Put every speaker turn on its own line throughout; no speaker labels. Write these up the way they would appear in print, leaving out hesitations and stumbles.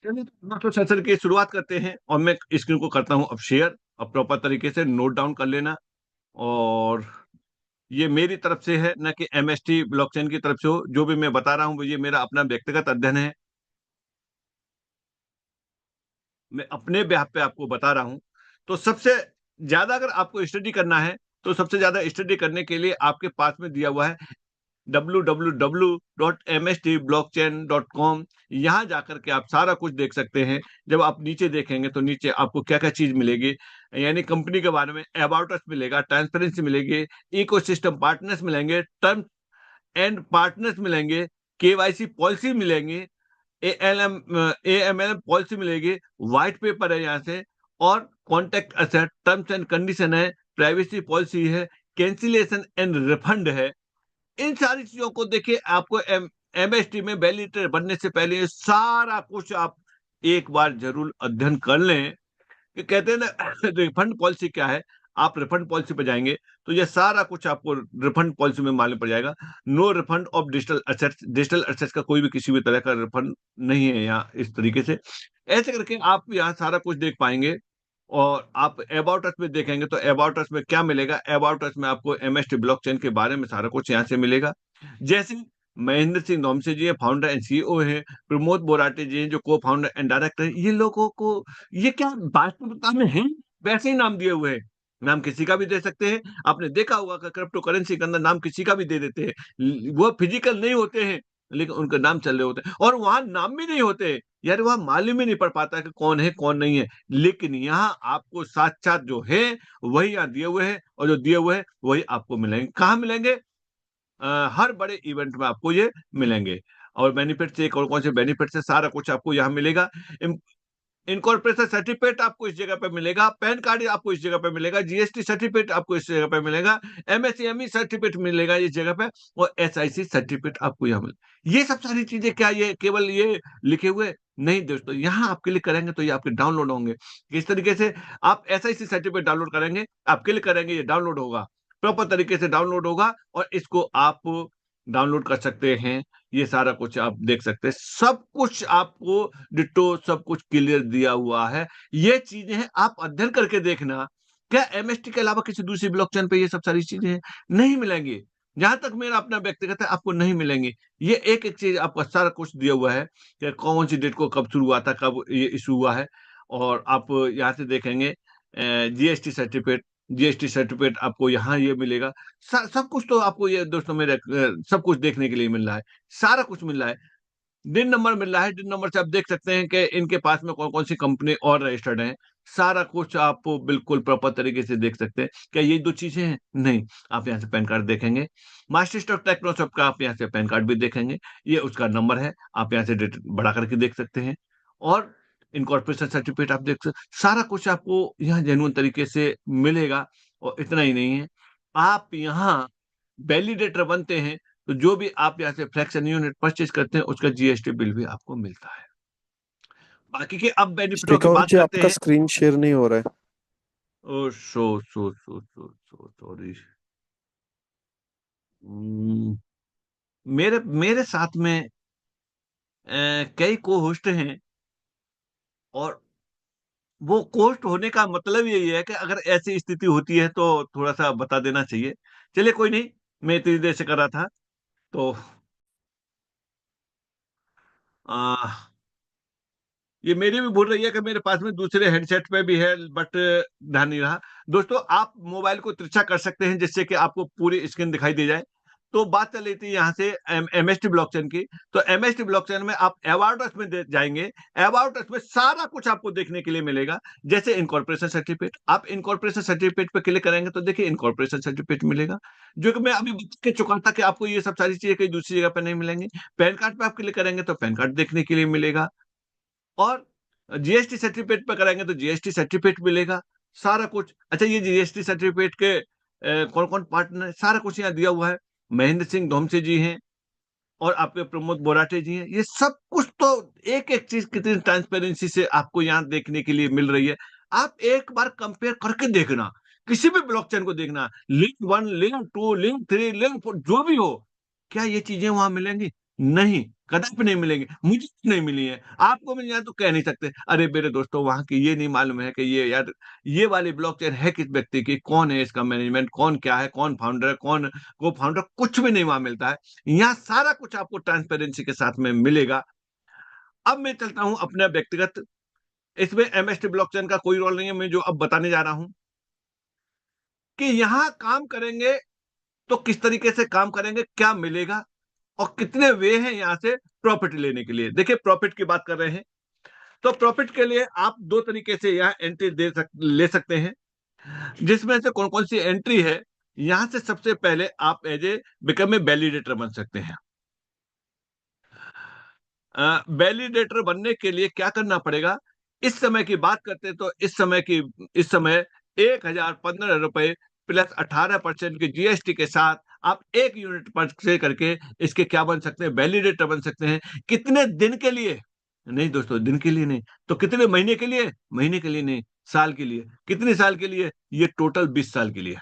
चलिए तो सेशन की शुरुआत करते हैं और मैं स्क्रीन को करता हूँ अब शेयर। अब प्रॉपर तरीके से नोट डाउन कर लेना। और ये मेरी तरफ से है, ना कि एमएसटी ब्लॉकचेन की तरफ से हो। जो भी मैं बता रहा हूँ वो ये मेरा अपना व्यक्तिगत अध्ययन है। मैं अपने ब्याह पे आपको बता रहा हूँ। तो सबसे ज्यादा अगर आपको स्टडी करना है, तो सबसे ज्यादा स्टडी करने के लिए आपके पास में दिया हुआ है www.mstblockchain.com। यहाँ जाकर के आप सारा कुछ देख सकते हैं। जब आप नीचे देखेंगे तो नीचे आपको क्या क्या चीज मिलेगी, यानी कंपनी के बारे में अबाउट अस मिलेगा, ट्रांसपेरेंसी मिलेगी, इकोसिस्टम पार्टनर्स मिलेंगे, टर्म एंड पार्टनर्स मिलेंगे, केवाईसी पॉलिसी मिलेंगी, एएमएल पॉलिसी मिलेगी, व्हाइट पेपर है यहाँ से, और contract asset, terms and condition है, प्राइवेसी पॉलिसी है, कैंसिलेशन एंड रिफंड है। इन सारी चीजों को देखिए, आपको एमएसटी में वैलिडेटर बनने से पहले ये सारा कुछ आप एक बार जरूर अध्ययन कर लें। कि कहते हैं ना रिफंड पॉलिसी क्या है। आप रिफंड पॉलिसी पे जाएंगे तो ये सारा कुछ आपको रिफंड पॉलिसी में मालूम पड़ जाएगा। No refund of digital assets, digital assets का कोई भी किसी भी तरह का रिफंड नहीं है यहाँ, इस तरीके से। ऐसे करके आप यहाँ सारा कुछ देख पाएंगे। और आप अबाउट अस में देखेंगे तो अबाउट अस में क्या मिलेगा, अबाउट अस में आपको एमएसटी ब्लॉकचेन के बारे में सारा कुछ यहाँ से मिलेगा। जैसे महेंद्र सिंह धोमसे जी है, फाउंडर एंड सीईओ है। प्रमोद बोराटे जी हैं जो को फाउंडर एंड डायरेक्टर है। ये लोगों को ये क्या वास्तविकता में है, वैसे ही नाम दिए हुए हैं। नाम किसी का भी दे सकते हैं। आपने देखा होगा कि क्रिप्टो करेंसी के अंदर नाम किसी का भी दे देते हैं। वो फिजिकल नहीं होते हैं, लेकिन उनके नाम चल रहे होते हैं, और वहां नाम भी नहीं होते हैं। यार वहां मालूम ही नहीं पड़ पाता कि कौन है कौन नहीं है। लेकिन यहाँ आपको साक्षात जो है वही यहाँ दिए हुए हैं, और जो दिए हुए हैं वही आपको मिलेंगे। कहाँ मिलेंगे? हर बड़े इवेंट में आपको ये मिलेंगे। और बेनिफिट से कौन कौन से बेनिफिट है, सारा कुछ आपको यहाँ मिलेगा। इनकॉर्पोरेशन सर्टिफिकेट आपको इस जगह पे मिलेगा, पैन कार्ड आपको इस जगह पे मिलेगा, जीएसटी सर्टिफिकेट आपको इस जगह पे मिलेगा, एमएसएमई सर्टिफिकेट मिलेगा इस जगह पे, और एसआईसी सर्टिफिकेट आपको यहाँ मिले। ये सब सारी चीजें क्या ये केवल ये लिखे हुए नहीं दोस्तों, यहाँ आप क्लिक करेंगे तो ये आपके डाउनलोड होंगे। किस तरीके से? आप एसआईसी सर्टिफिकेट डाउनलोड करेंगे, आप क्लिक करेंगे, ये डाउनलोड होगा, प्रॉपर तरीके से डाउनलोड होगा, और इसको आप डाउनलोड कर सकते हैं। ये सारा कुछ आप देख सकते हैं, सब कुछ आपको डिटो सब कुछ क्लियर दिया हुआ है। ये चीजें हैं, आप अध्ययन करके देखना। क्या एमएसटी के अलावा किसी दूसरी ब्लॉकचेन पे ये सब सारी चीजें नहीं मिलेंगी? जहां तक मेरा अपना व्यक्तिगत है, आपको नहीं मिलेंगी। ये एक एक चीज आपको सारा कुछ दिया हुआ है कि कौन सी डेट को कब शुरू हुआ था, कब ये इशू हुआ है। और आप यहाँ से देखेंगे जीएसटी सर्टिफिकेट, जीएसटी सर्टिफिकेट आपको यहाँ ये मिलेगा। सब कुछ तो आपको ये दोस्तों मेरे सब कुछ देखने के लिए मिल रहा है, सारा कुछ मिल रहा है। दिन नंबर मिल रहा है, दिन नंबर से आप देख सकते हैं कि इनके पास में कौन कौन सी कंपनी और रजिस्टर्ड है। सारा कुछ आप बिल्कुल प्रॉपर तरीके से देख सकते हैं। क्या ये दो चीजें हैं? नहीं। आप यहाँ से पैन कार्ड देखेंगे, मास्टर स्टॉक टेक्नोशॉप का आप यहाँ से पैन कार्ड भी देखेंगे, ये उसका नंबर है। आप यहाँ से डेट बढ़ा करके देख सकते हैं। और इनकॉर्पोरेशन सर्टिफिकेट आप देख सकते, सारा कुछ आपको यहाँ जेन्युइन तरीके से मिलेगा। और इतना ही नहीं है, आप यहाँ वैलिडेटर बनते हैं तो जो भी आप यहाँ से फ्रैक्शन यूनिट परचेज करते हैं उसका जीएसटी बिल भी आपको मिलता है। बाकी के अब बेनिफिटों की
श्रीकांत
बात
जी,
करते
आपका
हैं।
स्क्रीन शेयर नहीं हो रहा है।
ओ सो सॉरी। मेरे मेरे साथ में कई को होस्ट हैं, और वो कोस्ट होने का मतलब यही है कि अगर ऐसी स्थिति होती है तो थोड़ा सा बता देना चाहिए। चलिए कोई नहीं, मैं इतनी देर से कर रहा था। तो आ, ये मेरी भी भूल रही है कि मेरे पास में दूसरे हेडसेट पे भी है, बट ध्यान नहीं रहा। दोस्तों आप मोबाइल को तिरछा कर सकते हैं जिससे कि आपको पूरी स्क्रीन दिखाई दे जाए। तो बात चल रही थी यहाँ से एमएसटी ब्लॉकचेन की। तो एमएसटी ब्लॉकचेन में आप अबाउट अस में जाएंगे। अबाउट अस में सारा कुछ आपको देखने के लिए मिलेगा। जैसे इनकॉर्पोरेशन सर्टिफिकेट, आप इनकॉर्पोरेशन सर्टिफिकेट पे क्लिक करेंगे तो देखिए इनकॉर्पोरेशन सर्टिफिकेट मिलेगा, जो कि मैं अभी बता के चुका था कि आपको ये सब सारी चीजें कहीं दूसरी जगह पे नहीं मिलेंगी। पैन कार्ड पे आप क्लिक करेंगे तो पैन कार्ड देखने के लिए मिलेगा। और जीएसटी सर्टिफिकेट पे कराएंगे तो जीएसटी सर्टिफिकेट मिलेगा, सारा कुछ। अच्छा, ये जीएसटी सर्टिफिकेट के कौन कौन पार्टनर है, सारा कुछ यहाँ दिया हुआ है। महेंद्र सिंह धोमसे जी हैं, और आपके प्रमोद बोराटे जी हैं। ये सब कुछ तो एक एक चीज कितनी ट्रांसपेरेंसी से आपको यहाँ देखने के लिए मिल रही है। आप एक बार कंपेयर करके देखना, किसी भी ब्लॉकचेन को देखना, लिंक 1, लिंक 2, लिंक 3, लिंक 4, जो भी हो, क्या ये चीजें वहां मिलेंगी? नहीं, कदापि नहीं मिलेंगे। मुझे तो नहीं मिली है, आपको मिल जाए तो कह नहीं सकते, "अरे! मेरे दोस्तों वहाँ की ये नहीं मालूम है कि ये यार ये वाली ब्लॉकचेन है किस व्यक्ति की, कौन है इसका मैनेजमेंट, कौन क्या है, कौन फाउंडर है, कौन को-फाउंडर" कुछ भी नहीं वहाँ मिलता है। यहाँ सारा कुछ आपको ट्रांसपेरेंसी के साथ में मिलेगा। अब मैं चलता हूँ अपना व्यक्तिगत इसमें एमएसटी ब्लॉकचेन का कोई रोल नहीं है, मैं जो अब बताने जा रहा हूँ, कि यहाँ काम करेंगे तो किस तरीके से काम करेंगे, क्या मिलेगा और कितने वे हैं यहाँ से प्रॉफिट लेने के लिए। देखिए प्रॉफिट की बात कर रहे हैं, तो प्रॉफिट के लिए आप 2 तरीके से यहाँ एंट्री ले सकते हैं, जिसमें से कौन-कौन सी एंट्री है, यहाँ से सबसे पहले आप as a become a validator बन सकते हैं। वैलिडेटर बनने के लिए क्या करना पड़ेगा? इस समय की बात करते हैं तो इस समय ₹1015 प्लस 18% की जीएसटी के साथ आप 1 यूनिट परचेज़ करके इसके क्या बन सकते हैं? वैलिडेटर बन सकते हैं। कितने दिन के लिए? नहीं दोस्तों, दिन के लिए नहीं। तो कितने महीने के लिए? महीने के लिए नहीं, साल के लिए। कितने साल के लिए? ये टोटल 20 साल के लिए।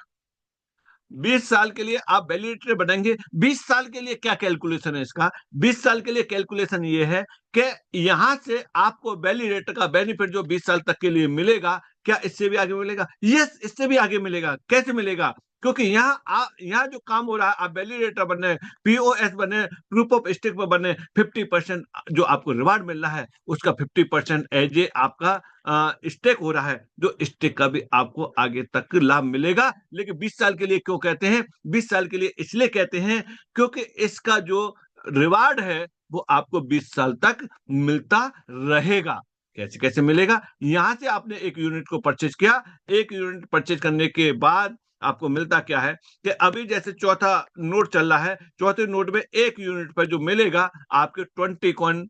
20 साल के लिए आप वैलिडेटर बनेंगे। 20 साल के लिए क्या कैलकुलेशन है इसका? 20 साल के लिए कैलकुलेशन ये है कि यहाँ से आपको वैलिडेटर का बेनिफिट जो 20 साल तक के लिए मिलेगा, क्या इससे भी आगे मिलेगा? यस, इससे भी आगे मिलेगा। कैसे मिलेगा? क्योंकि यहाँ जो काम हो रहा है, आप वैलिडेटर बन रहे हैं, पीओएस बन रहे हैं, प्रूफ ऑफ स्टेक पे बन रहे हैं, 50% जो आपको रिवार्ड मिल रहा है, उसका 50% एज़ ए आपका स्टेक हो रहा है, जो स्टेक का भी आपको आगे तक लाभ मिलेगा। लेकिन 20 साल के लिए क्यों कहते हैं? 20 साल के लिए इसलिए कहते हैं क्योंकि इसका जो रिवार्ड है, वो आपको 20 साल तक मिलता रहेगा। कैसे-कैसे मिलेगा? यहाँ से आपने 1 यूनिट को परचेज़ किया, 1 यूनिट परचेज़ करने के बाद आपको मिलता क्या है कि अभी जैसे चौथा नोट चल रहा है, चौथे नोट में 1 यूनिट पर जो मिलेगा, आपके 20 कॉइन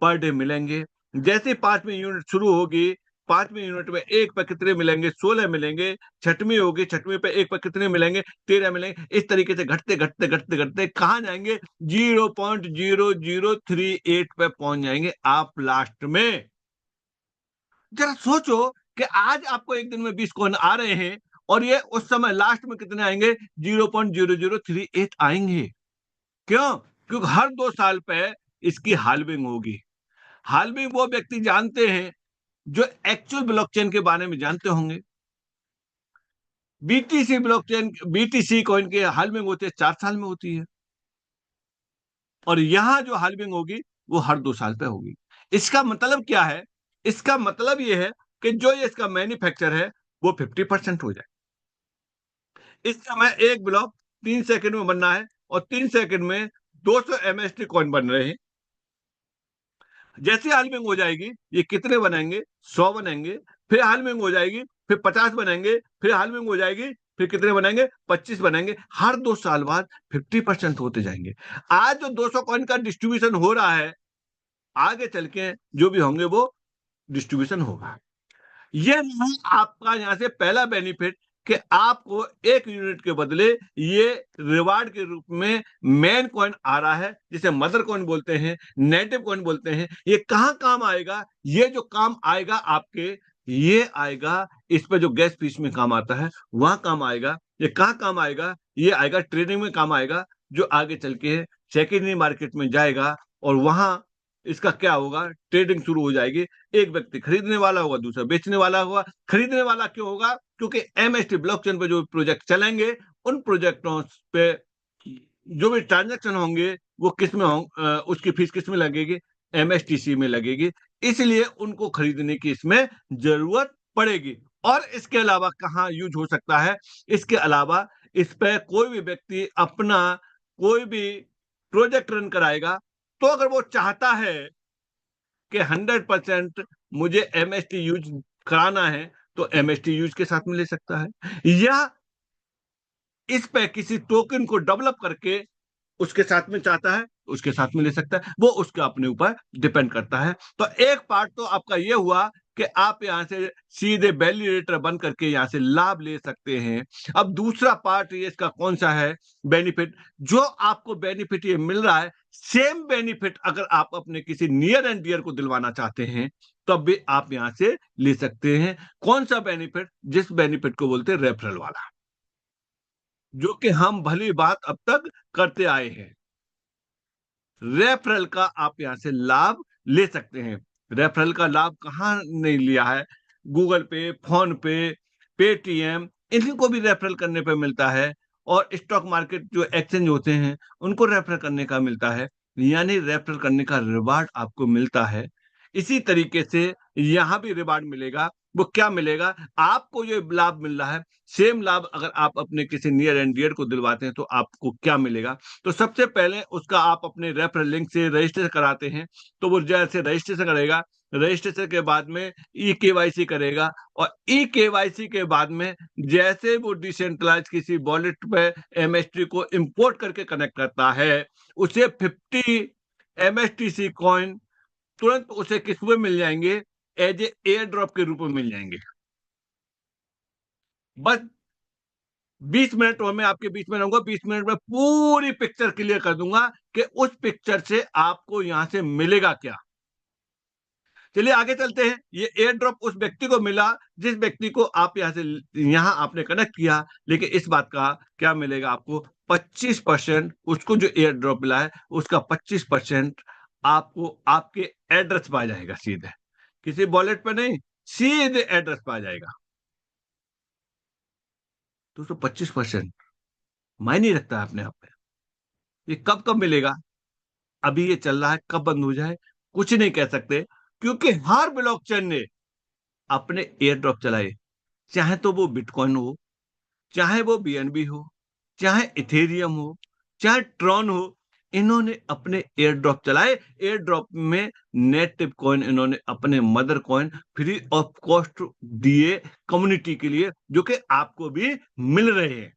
पर डे मिलेंगे। जैसे ही 5वीं यूनिट शुरू होगी, 5वीं यूनिट में 1 पे कितने मिलेंगे? 16 मिलेंगे। 6वीं होगी, 6वीं पे 1 पे कितने मिलेंगे? 13 मिलेंगे। इस तरीके से घटते कहाँ जाएँगे? 0.0038 पे पहुँच जाएँगे आप लास्ट में। ज़रा सोचो कि आज आपको 1 दिन में 20 कॉइन आ रहे हैं और ये उस समय लास्ट में कितने आएँगे? 0.0038 आएँगे। क्यों? क्योंकि हर 2 साल पे इसकी हाल्विंग होगी। हाल्विंग वो व्यक्ति जानते हैं जो एक्चुअल ब्लॉकचेन के बारे में जानते होंगे। बीटीसी कॉइन की हाल्विंग होती है 4 साल में होती है और यहाँ जो हाल्विंग होगी वो हर 2 साल पे होगी। इसका मतलब क्या है? इसका मतलब ये है कि जो ये इसका मैन्युफैक्चर है वो 50% हो जाए। इस समय एक ब्लॉक 3 सेकंड में बनना है और 3 सेकंड में 200 एमएसटी कॉइन बन रहे हैं। जैसे हाल्विंग हो जाएगी, ये कितने बनेंगे? 100 बनेंगे, फिर हाल्विंग हो जाएगी, फिर 50 बनेंगे, फिर हाल्विंग हो जाएगी, फिर कितने बनेंगे? 25 बनेंगे। हर 2 साल बाद 50% होते जाएँगे। आज जो 200 कॉइन का डिस्ट्रीब्यूशन हो रहा है, आगे चल के जो भी होंगे वो डिस्ट्रीब्यूशन होगा। ये नहीं आपका यहाँ से पहला बेनिफिट कि आपको 1 यूनिट के बदले ये रिवार्ड के रूप में मेन कॉइन आ रहा है, जिसे मदर कॉइन बोलते हैं, नेटिव कॉइन बोलते हैं। ये कहाँ काम आएगा? ये जो काम आएगा आपके, ये आएगा इस पे जो गैस फीस में काम आता है, वहाँ काम आएगा। ये कहाँ काम आएगा? ये आएगा ट्रेडिंग में काम आएगा, जो आगे चल के सेकेंडरी मार्केट में जाएगा और वहाँ इसका क्या होगा? ट्रेडिंग शुरू हो जाएगी। एक व्यक्ति खरीदने वाला होगा, दूसरा बेचने वाला होगा। खरीदने वाला क्यों होगा? क्योंकि एमएसटी ब्लॉकचेन पे जो प्रोजेक्ट चलेंगे, उन प्रोजेक्टों पे जो भी ट्रांज़ैक्शन होंगे, वो उसकी फीस किसमें लगेगी? एमएसटीसी में लगेगी। इसलिए उनको खरीदने की इसमें ज़रूरत पड़ेगी। और इसके अलावा कहाँ यूज़ हो सकता है? इसके अलावा इस पे कोई भी व्यक्ति अपना कोई भी प्रोजेक्ट रन कराएगा, तो अगर वो चाहता है कि 100% मुझे एमएसटी यूज़ कराना है, तो एमएसटी यूज़ के साथ में ले सकता है या इस पे किसी टोकन को डेवलप करके उसके साथ में चाहता है, उसके साथ में ले सकता है। वो उसके अपने ऊपर डिपेंड करता है। तो एक पार्ट तो आपका ये हुआ कि आप यहाँ से सीधे वैलिडेटर बन करके यहाँ से लाभ ले सकते हैं। अब दूसरा पार्ट ये इसका कौन-सा है बेनिफिट, जो आपको बेनिफिट ये मिल रहा है, सेम बेनिफिट अगर आप अपने किसी नियर एंड डियर को दिलवाना चाहते हैं, तब भी आप यहाँ से ले सकते हैं। कौन-सा बेनिफिट? जिस बेनिफिट को बोलते हैं रेफरल वाला, जो कि हम भली बात अब तक करते आए हैं। रेफरल का आप यहाँ से लाभ ले सकते हैं। रेफरल का लाभ कहाँ नहीं लिया है? गूगल पे, फोन पे, पेटीएम, इन्हीं को भी रेफरल करने पे मिलता है। और स्टॉक मार्केट जो एक्सचेंज होते हैं उनको रेफर करने का मिलता है, यानी रेफर करने का रिवार्ड आपको मिलता है। इसी तरीके से यहाँ भी रिवार्ड मिलेगा। वो क्या मिलेगा? आपको ये लाभ मिल रहा है, सेम लाभ अगर आप अपने किसी नियर एंड डियर को दिलवाते हैं तो आपको क्या मिलेगा? तो सबसे पहले उसका आप अपने रेफरल लिंक से रजिस्टर कराते हैं, तो वो जैसे रजिस्ट्रेशन करेगा, रजिस्ट्रेशन के बाद में ई केवाईसी करेगा, और ई केवाईसी के बाद में जैसे वो डिसेंट्रलाइज किसी वॉलेट पे एमएसटी को इंपोर्ट करके कनेक्ट करता है, उसे 50 एमएसटीसी कॉइन तुरंत उसे किस में मिल जाएंगे? एज ए एयर ड्रॉप के रूप में मिल जाएंगे। बस 20 मिनट और मैं आपके बीच में रहूंगा, 20 मिनट में पूरी पिक्चर क्लियर कर दूंगा कि उस पिक्चर से आपको यहां से मिलेगा क्या। चलिए आगे चलते हैं। ये एयर ड्रॉप उस व्यक्ति को मिला जिस व्यक्ति को आप यहाँ से यहाँ आपने कनेक्ट किया, लेकिन इस बात का क्या मिलेगा आपको? 25%, उसको जो एयर ड्रॉप मिला है उसका 25% आपको आपके एड्रेस पर आ जाएगा सीधे, किसी वॉलेट पे नहीं, सीधे एड्रेस पर आ जाएगा। तो 25% मायने रखता है अपने आप में। ये कब कब मिलेगा? अभी ये चल रहा है, कब बंद हो जाए कुछ नहीं कह सकते, क्योंकि हर ब्लॉकचेन ने अपने एयर ड्रॉप चलाए, चाहे तो वो बिटकॉइन हो, चाहे वो बीएनबी हो, चाहे इथेरियम हो, चाहे ट्रॉन हो, इन्होंने अपने एयर ड्रॉप चलाए। एयर ड्रॉप में नेटिव कॉइन इन्होंने अपने mother coin free of cost दिए कम्युनिटी के लिए, जो कि आपको भी मिल रहे हैं।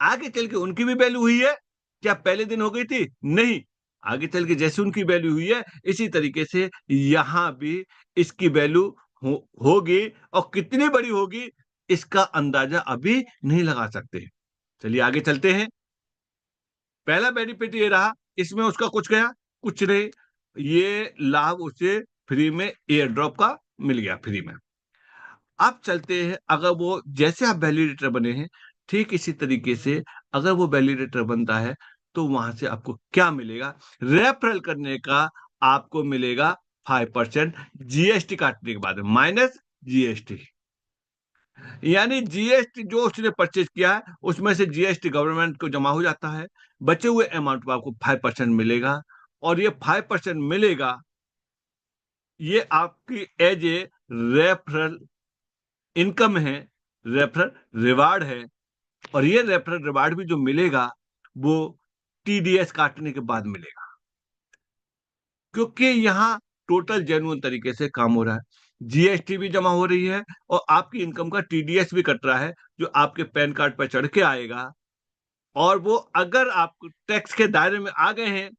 आगे चल के उनकी भी वैल्यू हुई है क्या? पहले दिन हो गई थी? नहीं, आगे चल के जैसे उनकी वैल्यू हुई है इसी तरीके से यहां भी इसकी वैल्यू होगी, और कितनी बड़ी होगी इसका अंदाजा अभी नहीं लगा सकते। चलिए आगे चलते हैं। पहला बेनिफिट ये रहा, इसमें उसका कुछ गया? कुछ नहीं, ये लाभ उसे फ्री में एयर ड्रॉप का मिल गया, फ्री में। अब चलते हैं, अगर वो जैसे आप वैलिडेटर बने हैं ठीक इसी तरीके से अगर वो वैलिडेटर बनता है तो वहां से आपको क्या मिलेगा? रेफरल करने का आपको मिलेगा 5% जीएसटी काटने के बाद, माइनस जीएसटी। यानी जीएसटी जो उसने परचेज किया है उसमें से जीएसटी गवर्नमेंट को जमा हो जाता है, बचे हुए अमाउंट पर आपको 5% मिलेगा। और ये 5% मिलेगा, ये आपकी एज ए रेफरल इनकम है, रेफरल रिवार्ड है। और ये रेफरल रिवार्ड भी जो मिलेगा वो टीडीएस काटने के बाद मिलेगा, क्योंकि यहाँ टोटल जेन्युइन तरीके से काम हो रहा है, जीएसटी भी जमा हो रही है और आपकी इनकम का टीडीएस भी कट रहा है, जो आपके पैन कार्ड पर चढ़ के आएगा। और वो अगर आप टैक्स के दायरे में आ गए हैं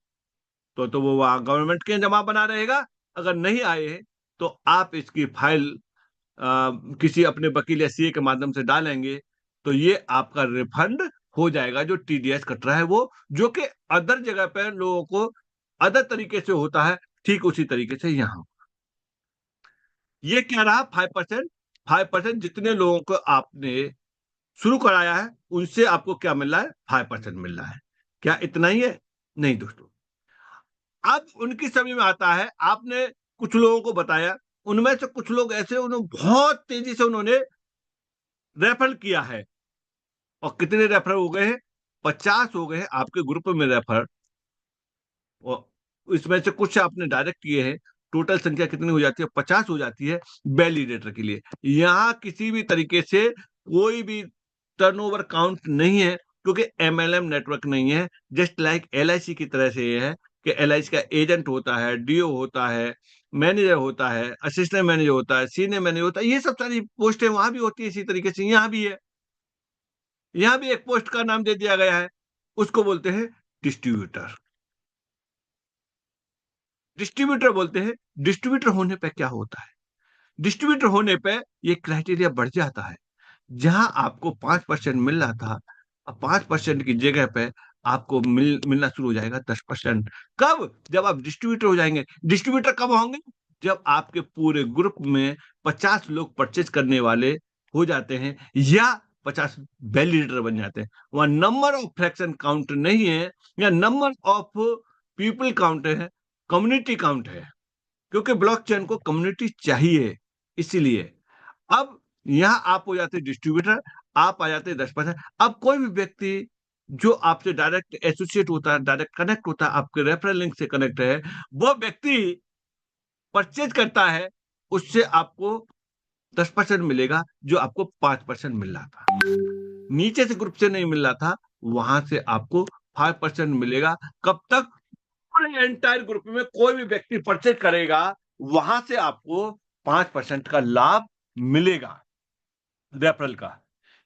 तो वो वहां गवर्नमेंट के जमा बना रहेगा, अगर नहीं आए हैं तो आप इसकी फाइल किसी अपने वकील या सीए के माध्यम से डालेंगे तो ये आपका रिफंड हो जाएगा, जो टीडीएस कट रहा है वो, जो कि अदर जगह पर लोगों को अदर तरीके से होता है, ठीक उसी तरीके से यहाँ ये क्या रहा? 5%। 5% जितने लोगों को आपने शुरू कराया है उनसे आपको क्या मिल रहा है? 5% मिल रहा है। क्या इतना ही है? नहीं दोस्तों, अब उनकी समझ में आता है। आपने कुछ लोगों को बताया, उनमें से कुछ लोग ऐसे उन्होंने बहुत तेजी से उन्होंने रेफर किया है। और कितने रेफर हो गए हैं? 50 हो गए हैं आपके ग्रुप में रेफर। और इसमें से कुछ आपने डायरेक्ट किए हैं, टोटल संख्या कितनी हो जाती है? 50 हो जाती है वैलिडेटर के लिए। यहाँ किसी भी तरीके से कोई भी टर्नओवर काउंट नहीं है, क्योंकि एमएलएम नेटवर्क नहीं है। जस्ट लाइक एलआईसी की तरह से ये है कि एलआईसी का एजेंट होता है, डीओ होता है, मैनेजर होता है, असिस्टेंट मैनेजर होता है, सीनियर मैनेजर होता है, ये सब सारी पोस्टें वहां भी होती है, इसी तरीके से यहाँ भी है। यहाँ भी एक पोस्ट का नाम दे दिया गया है, उसको बोलते हैं डिस्ट्रीब्यूटर। डिस्ट्रीब्यूटर बोलते हैं। डिस्ट्रीब्यूटर होने पे क्या होता है? डिस्ट्रीब्यूटर होने पे ये क्राइटेरिया बढ़ जाता है। जहां आपको 5% मिल रहा था, अब 5% की जगह पे आपको मिलना शुरू हो जाएगा 10%। कब? जब आप डिस्ट्रीब्यूटर हो जाएंगे। डिस्ट्रीब्यूटर कब होंगे? जब आपके पूरे ग्रुप में 50 लोग परचेज करने वाले हो जाते हैं, या 50 वैलिडेटर बन जाते हैं। वहां नंबर ऑफ फ्रैक्शन काउंट नहीं है, या नंबर ऑफ पीपल काउंट है, कम्युनिटी काउंट है, क्योंकि ब्लॉकचेन को कम्युनिटी चाहिए। इसीलिए अब यहाँ आप हो जाते डिस्ट्रीब्यूटर, आप आ जाते 10%। अब कोई भी व्यक्ति जो आपसे डायरेक्ट एसोसिएट होता है, डायरेक्ट कनेक्ट होता है, आपके रेफरल लिंक से कनेक्ट है, वो व्यक्ति परचेज करता है, उससे आपको 10% मिलेगा, जो आपको 5% मिल रहा था। नीचे से ग्रुप से नहीं मिल रहा था, वहां से आपको 5% मिलेगा। कब तक? पूरे एंटायर ग्रुप में कोई भी व्यक्ति परचेज करेगा, वहां से आपको 5% का लाभ मिलेगा रेफरल का।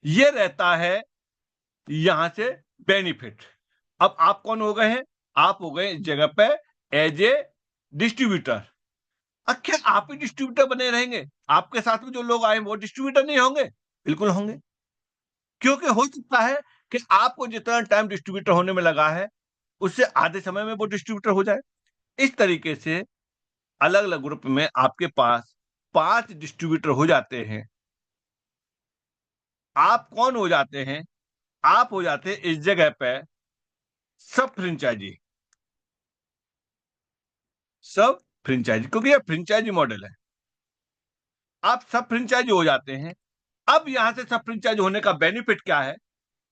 ये रहता है यहां से बेनिफिट। अब आप कौन हो गए हैं? आप हो गए इस जगह पे एज ए डिस्ट्रीब्यूटर। अच्छा, आप ही डिस्ट्रीब्यूटर बने रहेंगे? आपके साथ में जो लोग आए वो डिस्ट्रीब्यूटर नहीं होंगे? बिल्कुल होंगे, क्योंकि हो सकता है कि आपको जितना टाइम डिस्ट्रीब्यूटर होने में लगा है, उससे आधे समय में वो डिस्ट्रीब्यूटर हो जाए। इस तरीके से अलग अलग ग्रुप में आपके पास 5 डिस्ट्रीब्यूटर हो जाते हैं। आप कौन हो जाते हैं? आप हो जाते हैं इस जगह पे सब फ्रेंचाइजी। सब फ्रेंचाइजी, क्योंकि ये फ्रेंचाइजी मॉडल है। आप सब फ्रेंचाइजी हो जाते हैं। अब यहां से सब फ्रेंचाइजी होने का बेनिफिट क्या है?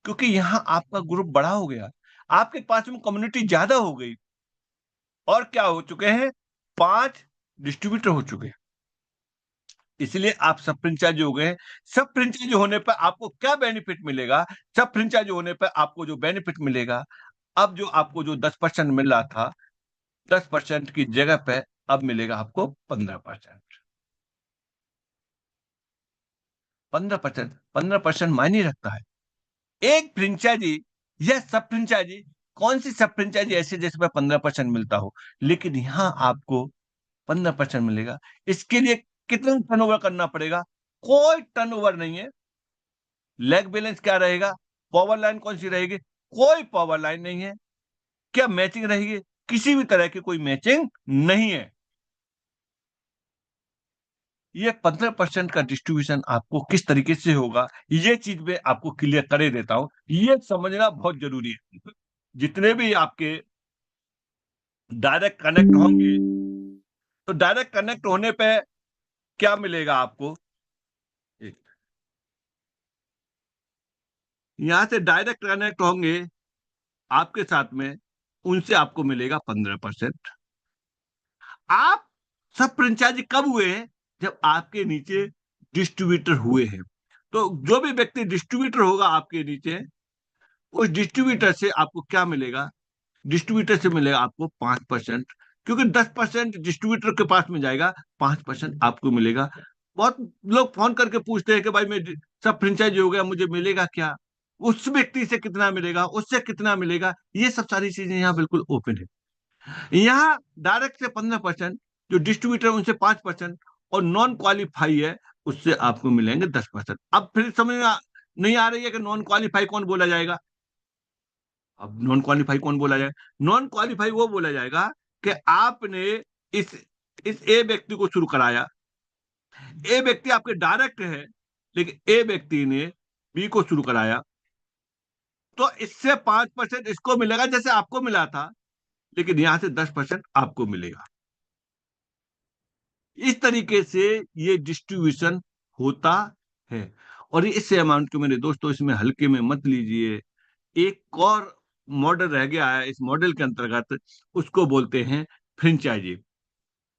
क्योंकि यहां आपका ग्रुप बड़ा हो गया, आपके पास में कम्युनिटी ज्यादा हो गई, और क्या हो चुके हैं? 5 डिस्ट्रीब्यूटर हो चुके हैं। इसलिए आप सब फ्रेंचाइजी हो गए। सब फ्रेंचाइजी होने पर आपको क्या बेनिफिट मिलेगा? सब फ्रेंचाइजी होने पर आपको जो बेनिफिट मिलेगा, अब जो आपको जो 10% मिल रहा था, 10% की जगह पे अब मिलेगा आपको 15%। 15%, 15% मायने रखता है। एक फ्रेंचाइजी या सब फ्रेंचाइजी, कौन सी सब फ्रेंचाइजी ऐसी जिसमें 15% मिलता हो? लेकिन यहां आपको 15% मिलेगा। इसके लिए कितना टर्नओवर करना पड़ेगा? कोई टर्नओवर नहीं है। लेग बैलेंस क्या रहेगा? पावर लाइन कौन सी रहेगी? कोई पावर लाइन नहीं है। क्या मैचिंग रहेगी? किसी भी तरह की कोई मैचिंग नहीं है। ये 15% का डिस्ट्रीब्यूशन आपको किस तरीके से होगा, ये चीज मैं आपको क्लियर करे देता हूं। ये समझना बहुत जरूरी है। जितने भी आपके डायरेक्ट कनेक्ट होंगे, तो डायरेक्ट कनेक्ट होने पे क्या मिलेगा आपको? यहां से डायरेक्ट कनेक्ट होंगे आपके साथ में, उनसे आपको मिलेगा 15%। आप सब फ्रेंचाइजी कब हुए हैं? जब आपके नीचे डिस्ट्रीब्यूटर हुए हैं। तो जो भी व्यक्ति डिस्ट्रीब्यूटर होगा आपके नीचे, उस डिस्ट्रीब्यूटर से आपको क्या मिलेगा? डिस्ट्रीब्यूटर से मिलेगा आपको 5%, क्योंकि 10% डिस्ट्रीब्यूटर के पास में जाएगा, 5% आपको मिलेगा। बहुत लोग फोन करके पूछते हैं कि भाई मैं सब फ्रेंचाइजी हो गया, मुझे मिलेगा क्या? उस व्यक्ति से कितना मिलेगा, उससे कितना मिलेगा, ये सब सारी चीजें यहाँ बिल्कुल ओपन है। यहाँ डायरेक्ट से 15%, जो डिस्ट्रीब्यूटर उनसे 5%, और नॉन क्वालिफाई है उससे आपको मिलेंगे 10%। अब फिर समझ में नहीं आ रही है कि नॉन क्वालिफाई कौन बोला जाएगा? अब नॉन क्वालिफाई कौन बोला जाएगा? नॉन क्वालिफाई वो बोला जाएगा कि आपने इस इस ए व्यक्ति को शुरू कराया। ए व्यक्ति आपके डायरेक्ट है, लेकिन ए व्यक्ति ने बी को शुरू कराया, तो इससे 5% इसको मिलेगा जैसे आपको मिला था, लेकिन यहां से 10% आपको मिलेगा। इस तरीके से ये डिस्ट्रीब्यूशन होता है। और इस अमाउंट को मेरे दोस्तों इसमें हल्के में मत लीजिए। एक और मॉडल रह गया है इस मॉडल के अंतर्गत, उसको बोलते हैं फ्रेंचाइजी।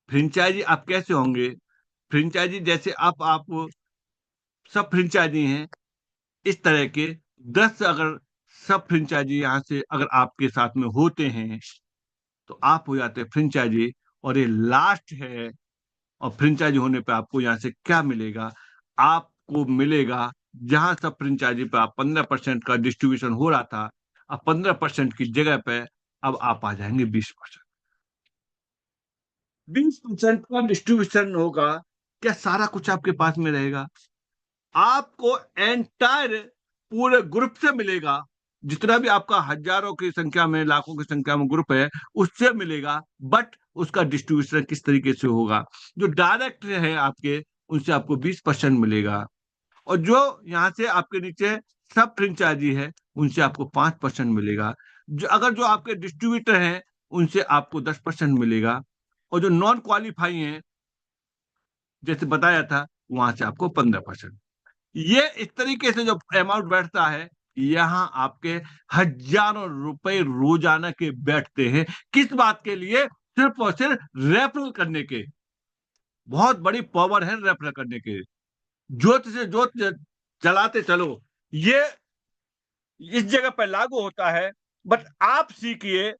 फ्रेंचाइजी आप कैसे होंगे? फ्रेंचाइजी जैसे आप सब फ्रेंचाइजी हैं, इस तरह के 10 अगर सब फ्रेंचाइजी यहाँ से अगर आपके साथ में होते हैं, तो आप हो जाते हैं फ्रेंचाइजी। और ये लास्ट है। और फ्रेंचाइजी होने पे आपको यहाँ से क्या मिलेगा? आपको मिलेगा, जहां सब फ्रेंचाइजी पे आप 15% का डिस्ट्रीब्यूशन हो रहा था, अब 15% की जगह पे अब आप आ जाएंगे 20%। 20% का डिस्ट्रीब्यूशन होगा। क्या सारा कुछ आपके पास में रहेगा? आपको एंटायर पूरे ग्रुप से मिलेगा। जितना भी आपका हजारों की संख्या में, लाखों की संख्या में ग्रुप है, उससे मिलेगा। बट उसका डिस्ट्रीब्यूशन किस तरीके से होगा? जो डायरेक्ट है आपके, उनसे आपको 20% मिलेगा। और जो यहाँ से आपके नीचे सब फ्रेंचाइजी है, उनसे आपको 5% मिलेगा। जो अगर जो आपके डिस्ट्रीब्यूटर हैं, उनसे आपको 10% मिलेगा, और जो नॉन क्वालिफाई हैं, जैसे बताया था, वहां से आपको 15%। ये इस तरीके से जो अमाउंट बैठता है, यहाँ आपके हजारों रुपए रोजाना के बैठते हैं। किस बात के लिए? सिर्फ और सिर्फ रेफरल करने के। बहुत बड़ी पावर है रेफरल करने के। जोत से जोत जलाते चलो, ये इस जगह पर लागू होता है। बट आप सीखिए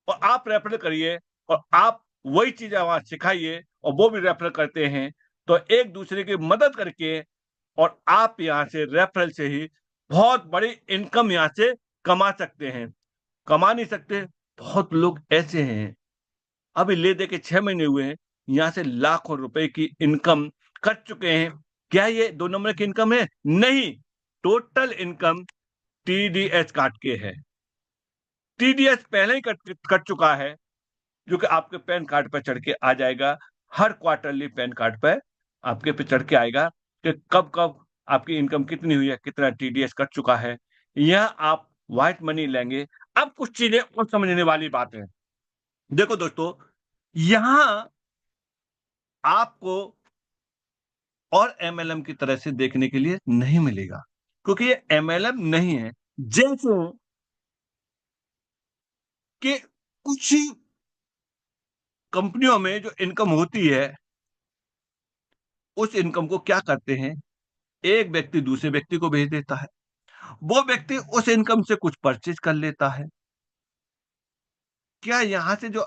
और आप रेफरल करिए, और आप वही चीजें वहां सिखाइए, और वो भी रेफरल करते हैं। तो एक दूसरे की मदद करके, और आप यहाँ से रेफरल से ही बहुत बड़ी इनकम यहाँ से कमा सकते हैं। कमा नहीं सकते? बहुत लोग ऐसे हैं, अभी ले दे के 6 महीने हुए हैं, यहाँ से लाखों रुपए की इनकम कर चुके हैं। क्या ये 2 नंबर की इनकम है? नहीं, टोटल इनकम टीडीएस काट के है। टीडीएस पहले ही कट चुका है, जो कि आपके पैन कार्ड पर चढ़ के आ जाएगा। हर क्वार्टरली पैन कार्ड पर आपके पे चढ़ के आएगा कि कब कब आपकी इनकम कितनी हुई है, कितना टीडीएस कट चुका है। यह आप व्हाइट मनी लेंगे। अब कुछ चीजें और समझने वाली बात है। देखो दोस्तों, यहां आपको और एमएलएम की तरह से देखने के लिए नहीं मिलेगा, क्योंकि ये एमएलएम नहीं है। जैसे कि कुछ कंपनियों में जो इनकम होती है, उस इनकम को क्या करते हैं, एक व्यक्ति दूसरे व्यक्ति को भेज देता है, वो व्यक्ति उस इनकम से कुछ परचेज कर लेता है। क्या यहां से जो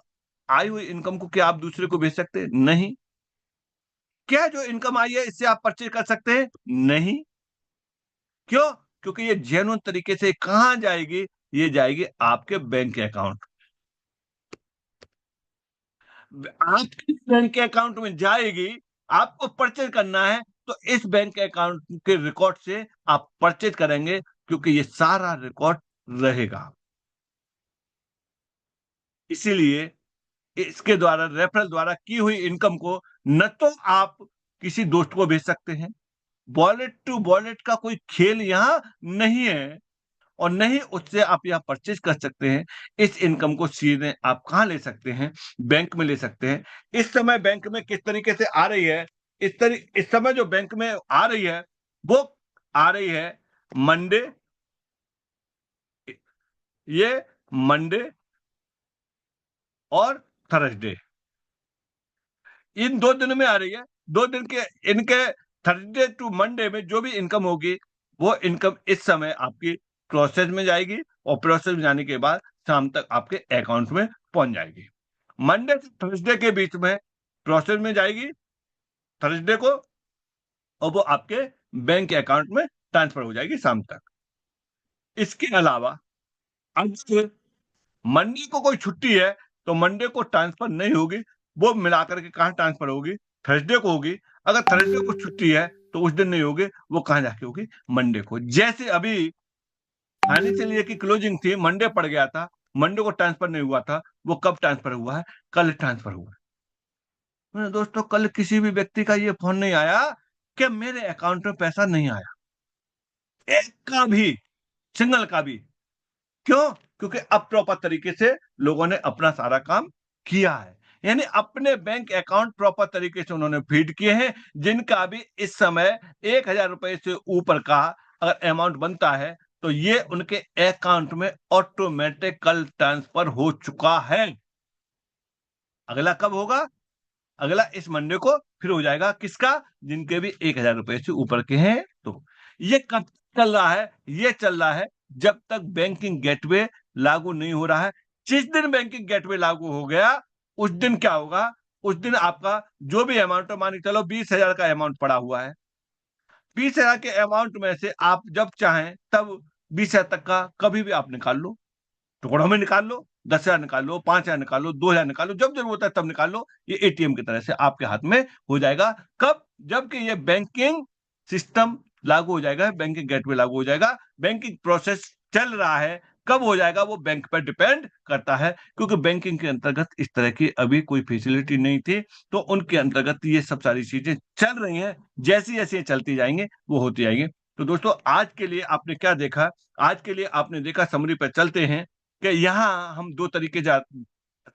आई हुई इनकम को क्या आप दूसरे को भेज सकते हैं? नहीं। क्या जो इनकम आई है इससे आप परचेज कर सकते हैं? नहीं। क्यों? क्योंकि ये जेन्युइन तरीके से कहां जाएगी? ये जाएगी आपके बैंक अकाउंट। आपके बैंक अकाउंट में जाएगी। आपको परचेज करना है तो इस बैंक अकाउंट के रिकॉर्ड से आप परचेज करेंगे, क्योंकि ये सारा रिकॉर्ड रहेगा। इसीलिए इसके द्वारा, रेफरल द्वारा की हुई इनकम को न तो आप किसी दोस्त को भेज सकते हैं, वॉलेट टू वॉलेट का कोई खेल यहां नहीं है, और नहीं उससे आप यहां परचेज कर सकते हैं। इस इनकम को सीधे आप कहां ले सकते हैं? बैंक में ले सकते हैं। इस समय बैंक में किस तरीके से आ रही है? इस समय जो बैंक में आ रही है, वो आ रही है मंडे, ये मंडे और थर्सडे, इन 2 दिन में आ रही है। 2 दिन के इनके थर्सडे टू मंडे में जो भी इनकम होगी, वो इनकम इस समय आपकी प्रोसेस में जाएगी, और प्रोसेस में जाने के बाद शाम तक आपके अकाउंट में पहुंच जाएगी। मंडे से थर्सडे के बीच में प्रोसेस में जाएगी थर्सडे को, और वो आपके बैंक अकाउंट में ट्रांसफर हो जाएगी शाम तक। इसके अलावा अगर मंडे को कोई छुट्टी है, तो मंडे को ट्रांसफर नहीं होगी, वो मिलाकर के कहां ट्रांसफर होगी? थर्सडे को होगी। अगर थर्सडे को छुट्टी है तो उस दिन नहीं होगी, वो कहां जाके होगी? मंडे को। जैसे अभी फाइनेंशियल ईयर की क्लोजिंग थी, मंडे पड़ गया था, मंडे को ट्रांसफर नहीं हुआ था, वो कब ट्रांसफर हुआ है? कल ट्रांसफर हुआ है। मेरे दोस्तों, कल किसी भी व्यक्ति का ये फोन नहीं आया कि मेरे अकाउंट में पैसा नहीं आया, एक का भी, सिंगल का भी। क्यों? क्योंकि अब प्रॉपर तरीके से लोगों ने अपना सारा काम किया है, यानी अपने बैंक अकाउंट प्रॉपर तरीके से उन्होंने फीड किए हैं। जिनका भी इस समय 1,000 रुपए से ऊपर का अगर अमाउंट बनता है, तो ये उनके अकाउंट में ऑटोमेटिक कल ट्रांसफर हो चुका है। अगला कब होगा? अगला इस मंडे को फिर हो जाएगा। किसका? जिनके भी 1,000 रुपए से ऊपर के हैं। तो ये कब चल रहा है? ये चल रहा है जब तक बैंकिंग गेटवे लागू नहीं हो रहा है। जिस दिन बैंकिंग गेटवे लागू हो गया, उस दिन क्या होगा? उस दिन आपका जो भी अमाउंट है, मान के चलो 20,000 का अमाउंट पड़ा हुआ है, 20,000 के अमाउंट में से आप जब चाहें तब 20,000 तक का कभी भी आप निकाल लो, टुकड़ों में निकाल लो, 10,000 निकाल लो, 5,000 निकाल लो, 2,000 निकाल लो, जब जरूरत होता है तब निकाल लो। ये एटीएम की तरह से आपके हाथ में हो जाएगा। कब? जबकि ये बैंकिंग सिस्टम लागू हो जाएगा, बैंकिंग गेटवे लागू हो जाएगा, बैंकिंग प्रोसेस चल रहा है। कब हो जाएगा वो बैंक पर डिपेंड करता है, क्योंकि बैंकिंग के अंतर्गत इस तरह की अभी कोई फैसिलिटी नहीं थी, तो उनके अंतर्गत ये सब सारी चीजें चल रही हैं। जैसी जैसी ये चलती जाएंगे वो होती जाएंगी। तो दोस्तों, आज के लिए आपने क्या देखा? आज के लिए आपने देखा, समरी पर चलते हैं। कि यहाँ हम दो तरीके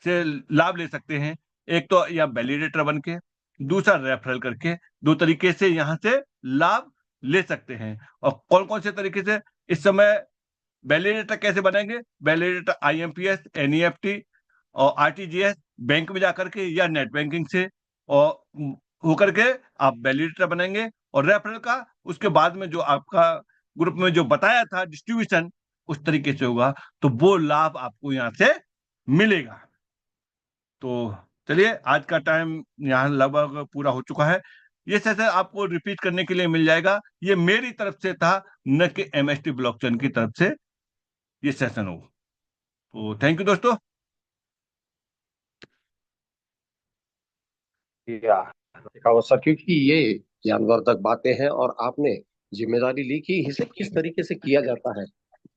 से लाभ ले सकते हैं। एक तो या वैलिडेटर बन के, दूसरा रेफरल करके, दो तरीके से यहाँ से लाभ ले सकते हैं। और कौन कौन से तरीके से इस समय वैलिडेटर कैसे बनेंगे? वैलिडेटर आईएमपीएस, एनईएफटी और आरटीजीएस, बैंक में जाकर के या नेट बैंकिंग से और होकर के आप वैलिडेटर बनेंगे। और रेफरल का उसके बाद में जो आपका ग्रुप में जो बताया था डिस्ट्रीब्यूशन, उस तरीके से होगा, तो वो लाभ आपको यहाँ से मिलेगा। तो चलिए, आज का टाइम यहाँ लगभग पूरा हो चुका है। ये सेशन आपको रिपीट करने के लिए मिल जाएगा। ये मेरी तरफ से था, न कि एमएसटी ब्लॉकचेन की तरफ से ये सेशन हो। तो थैंक यू दोस्तों।
या शेखावत सर, क्योंकि ये ज्ञानवर्धक बातें हैं और आपने जिम्मेदारी ली कि इसे किस तरीके से किया जाता है।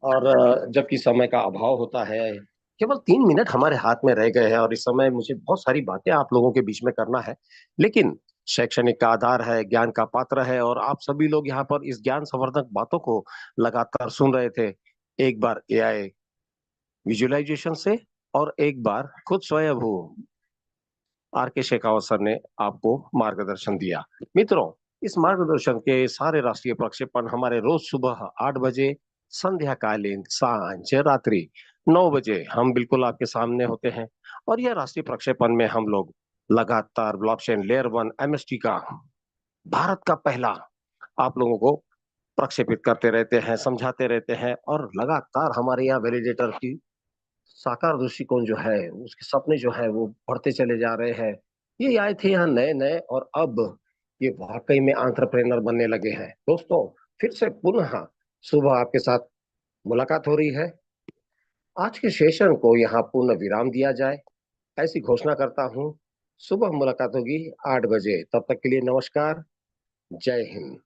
और जबकि समय का अभाव होता है, केवल 3 मिनट हमारे हाथ में रह गए हैं और इस समय मुझे बहुत सारी बातें आप लोगों के बीच में करना है। लेकिन शैक्षणिक का आधार है, ज्ञान का पात्र है, और आप सभी लोग यहाँ पर इस ज्ञान संवर्धक बातों को लगातार सुन रहे थे। एक बार एआई विजुअलाइजेशन से और एक बार खुद स्वयं आर के शेखावत सर ने आपको मार्गदर्शन दिया। मित्रों, इस मार्गदर्शन के सारे राष्ट्रीय प्रक्षेपण हमारे रोज सुबह 8 बजे, संध्याकालीन, सांझ, रात्रि 9 बजे हम बिल्कुल आपके सामने होते हैं। और यह राष्ट्रीय प्रक्षेपण में हम लोग लगातार ब्लॉकचेन लेयर 1 एमएसटी का, भारत का पहला, आप लोगों को प्रक्षेपित करते रहते हैं, समझाते रहते हैं। और लगातार हमारे यहाँ वैलिडेटर की साकार दृष्टिकोण जो है, उसके सपने जो है वो बढ़ते चले जा रहे हैं। ये आए थे यहाँ नए नए, और अब ये वाकई में एंटरप्रेन्योर बनने लगे हैं। दोस्तों, फिर से पुनः सुबह आपके साथ मुलाकात हो रही है। आज के सेशन को यहाँ पूर्ण विराम दिया जाए, ऐसी घोषणा करता हूँ। सुबह मुलाकात होगी 8 बजे। तब तक के लिए नमस्कार। जय हिंद।